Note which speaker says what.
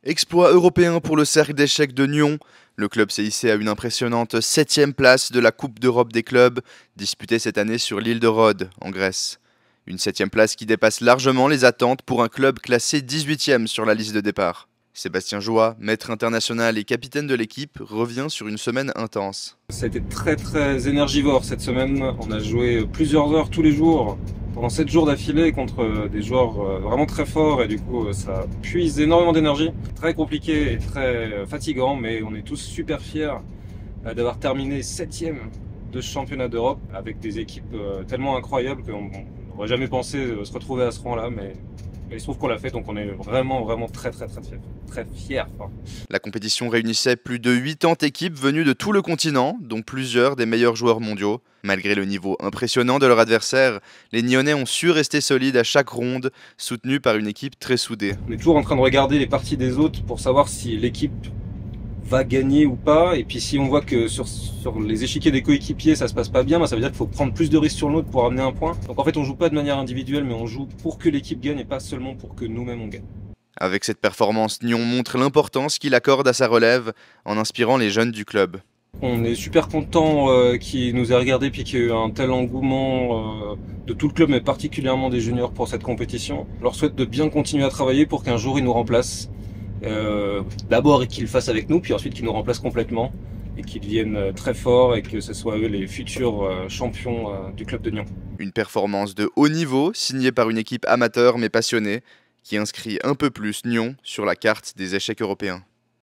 Speaker 1: Exploit européen pour le Cercle d'échecs de Nyon. Le club s'est hissé à une impressionnante 7e place de la Coupe d'Europe des clubs, disputée cette année sur l'île de Rhodes, en Grèce. Une 7e place qui dépasse largement les attentes pour un club classé 18e sur la liste de départ. Sébastien Joie, maître international et capitaine de l'équipe, revient sur une semaine intense.
Speaker 2: Ça a été très énergivore cette semaine. On a joué plusieurs heures tous les jours, pendant 7 jours d'affilée contre des joueurs vraiment très forts et du coup ça puise énormément d'énergie. Très compliqué et très fatigant, mais on est tous super fiers d'avoir terminé 7e de ce championnat d'Europe avec des équipes tellement incroyables qu'on n'aurait jamais pensé se retrouver à ce rang-là, mais il se trouve qu'on l'a fait, donc on est vraiment très fiers.
Speaker 1: La compétition réunissait plus de 80 équipes venues de tout le continent, dont plusieurs des meilleurs joueurs mondiaux. Malgré le niveau impressionnant de leur adversaire, les Nyonnais ont su rester solides à chaque ronde, soutenus par une équipe très soudée.
Speaker 2: On est toujours en train de regarder les parties des autres pour savoir si l'équipe va gagner ou pas, et puis si on voit que sur les échiquiers des coéquipiers ça se passe pas bien, ça veut dire qu'il faut prendre plus de risques sur l'autre pour amener un point. Donc en fait on joue pas de manière individuelle, mais on joue pour que l'équipe gagne et pas seulement pour que nous-mêmes on gagne.
Speaker 1: Avec cette performance, Nyon montre l'importance qu'il accorde à sa relève en inspirant les jeunes du club.
Speaker 2: On est super content qu'il nous ait regardé puis qu'il y ait eu un tel engouement de tout le club, mais particulièrement des juniors pour cette compétition. Je leur souhaite de bien continuer à travailler pour qu'un jour ils nous remplacent. D'abord qu'ils le fassent avec nous, puis ensuite qu'ils nous remplacent complètement et qu'ils deviennent très forts et que ce soit eux les futurs champions du club de Nyon.
Speaker 1: Une performance de haut niveau, signée par une équipe amateur mais passionnée, qui inscrit un peu plus Nyon sur la carte des échecs européens.